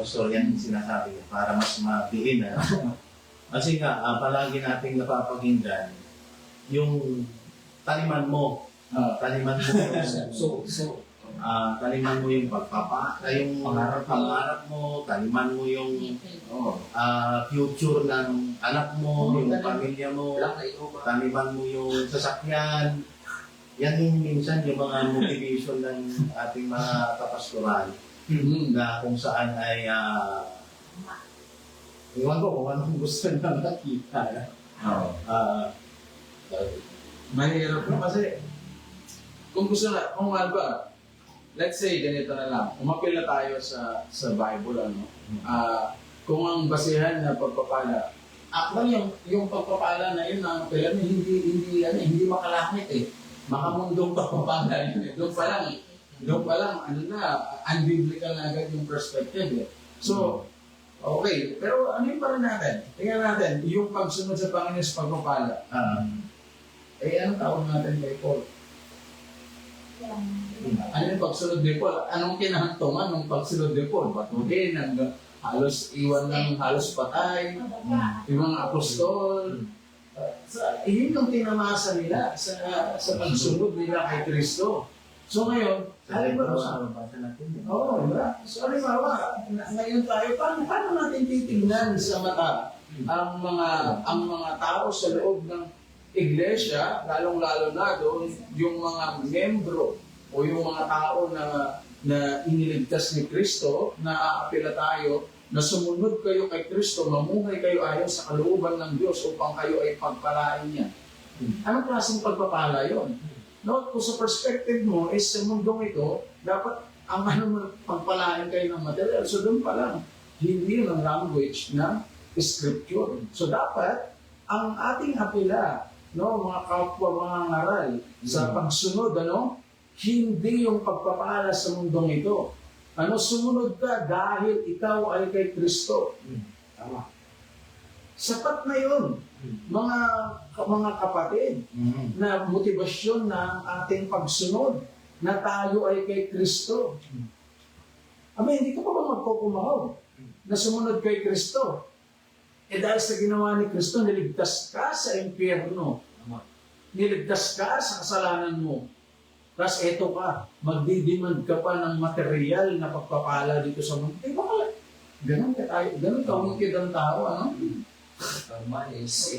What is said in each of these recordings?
So yan yung sinasabi ko para mas mabihin na. Kasi nga, palagi nating napapakinggan yung taliman mo. Taliman mo yung taliman mo yung yung pangarap mo, taliman mo yung future ng anak mo, yung pamilya mo, taliman mo yung sasakyan. Yan yung minsan yung mga motivation ng ating mga kapastoral. Na kung saan ay iwan ko kung anong gusto na makita. Mahirap na kasi kung gusto na, kung ano ba, let's say ganito na lang, umapil na tayo sa Bible, kung ang basihan na pagpapala, actually yung pagpapala na yun, ang pila hindi makalakit eh. Makamundong pagpapala yun eh. Doon pa lang, unbiblical na agad yung perspective eh. So, okay. Pero ano yung parang natin? Tingnan natin, yung pagsunod sa Panginoon sa pagpapala. Anong tawag natin kay Paul? Ano yung pagsunod ni Paul? Anong kinahantungan ng pagsunod ni Paul? Patuhin, halos iwan ng halos patay, yung mga apostol. Yun yung tinamasa nila sa pagsunod nila kay Kristo. So ngayon, halimbawa, so halimbawa, ngayon tayo, paano natin titingnan sa mata ang mga tao sa loob ng iglesia, lalong-lalo na doon, yung mga membro o yung mga tao na iniligtas ni Kristo, na aapila tayo, na sumunod kayo kay Kristo, mamuhay kayo ayon sa kalooban ng Diyos upang kayo ay pagpalain niya. Anong klaseng pagpapala yun? No, kung sa perspective mo is sa mundong ito, dapat ang pagpalain kayo ng material. So doon pa lang, hindi ng language na scripture. So dapat, ang ating apila, no, mga kapwa, mga ngaral, sa pagsunod, hindi yung pagpapala sa mundong ito. Sumunod ka dahil ikaw ay kay Kristo. Tama. Sapat na yun, mga kapatid, na motivasyon ng ating pagsunod, na tayo ay kay Kristo. Hindi ka pa ba magkukumahog na sumunod kay Kristo? Dahil sa ginawa ni Kristo, niligtas ka sa impyerno. Niligtas ka sa kasalanan mo. Tapos eto ka, magdidemand ka pa ng material na pagpapala dito sa mundo. Bakit? Ganun ka wicked ang tao, Man is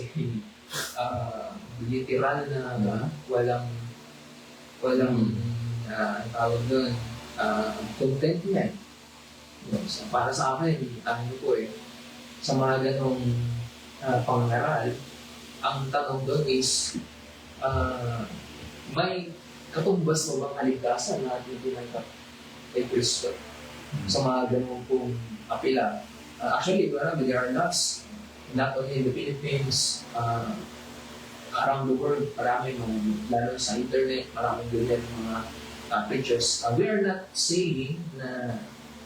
literal na walang tawag doon, contentment. Para sa akin, sa mga ganong pangaral, ang tanong doon is, may katumbas mo bang kaligtasan na ating tinanggap kay Kristo? Sa mga ganong pong apila. Actually, there are lots. Not only in the Philippines, around the world, lalo sa internet, maraming ganyan mga preachers. We are not saying na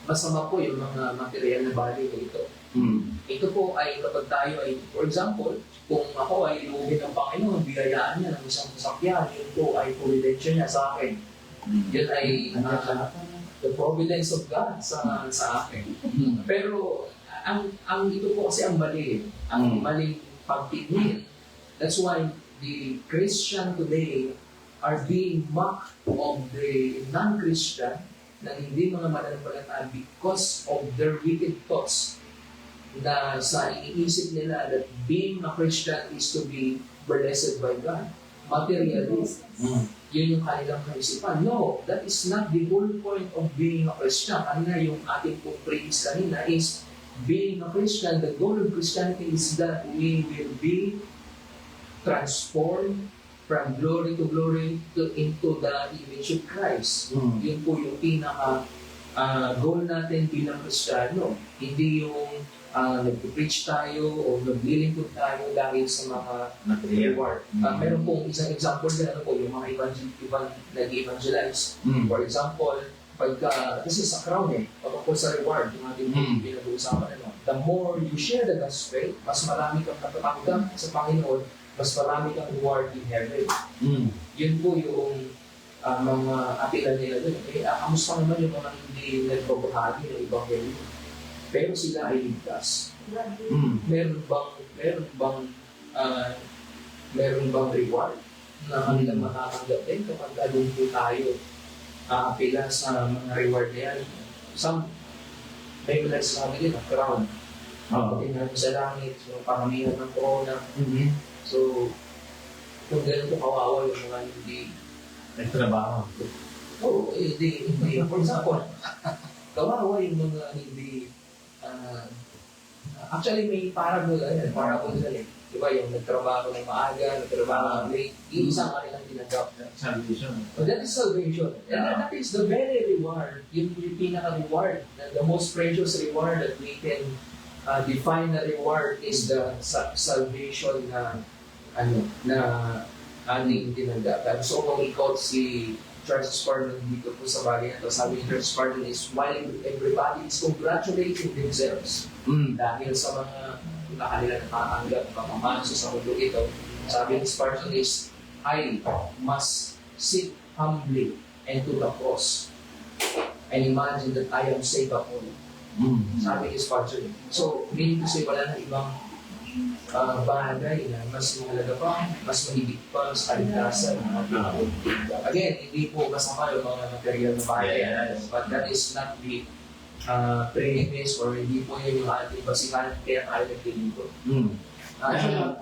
masama po yung mga material na bagay na ito. Ito po ay kapag tayo ay, for example, kung ako ay iluugin ng Panginoon, biyayaan niya ng isang sasakyan, yun po ay providensya niya sa akin. Yun ay the providence of God sa akin. Pero ang ito po kasi ang mali. Ang maling pagtingin. That's why the Christian today are being mocked of the non-Christian na hindi mga mananampalataya because of their wicked thoughts, na sa iniisip nila that being a Christian is to be blessed by God. Materialist. Yun yung kanilang kaisipan. No, that is not the whole point of being a Christian. Kanina yung ating pong praise kanina is being a Christian, the goal of Christianity is that we will be transformed from glory to glory into the image of Christ. Yun po yung pinaka goal natin bilang Kristiyano. Hindi yung nag-preach tayo o naglilingkod tayo dahil sa mga reward. Meron pong isang example din, yung mga nag-evangelize. For example, this is a crown pagkakul sa reward, yung ating pinag-uusapan. The more you share the gospel, mas marami kang katatanggap sa Panginoon, mas marami kang reward in heaven. Yun po yung mga apila nila doon. Kamusta naman yung mga hindi nagbabahagi ng Ebanghelyo? pero sila ay ligtas. Mm. Ah, meron bang reward na kanilang matatanggap din kapag doon po tayo aapila sa mga reward na yan? Some, may mga sabi din, crown. Oo. Tingnan mo sa langit, yung paramihan ng corona. Mhm. So, kung ganun po kawawa yung mga hindi, Nagtrabaho. hindi. For example, kawawa yung mga hindi, actually may parable na eh. Diba yung nagtrabaho ng maaga, nagtrabaho ng late, iisang kanilang tinanggap. Salvation. So that is salvation. And that is the very reward, yung pinaka-reward, the most precious reward that we can define na reward is the salvation na ating tinanggap. And so kung ikaw si Charles Spurgeon dito po sa bagay na ito, sabi ni Charles Spurgeon is while everybody is congratulating themselves Mm. dahil sa mga na kanila natatanggap pamamanso sa mundo ito, sabi ni Spurgeon is, I must sit humbly and to the cross and imagine that I am safe upon. Mm. Sabi ni Spurgeon. So, meaning to say, wala na ibang bagay na mas mahalaga pa, mas mahigit pa sa kaligtasan ng mga tao. Again, hindi po kasama yung mga material na bagay, Yes. but that is not the premise or hindi po yun yung ating basihan kaya tayo nagpilito. Mm. Actually,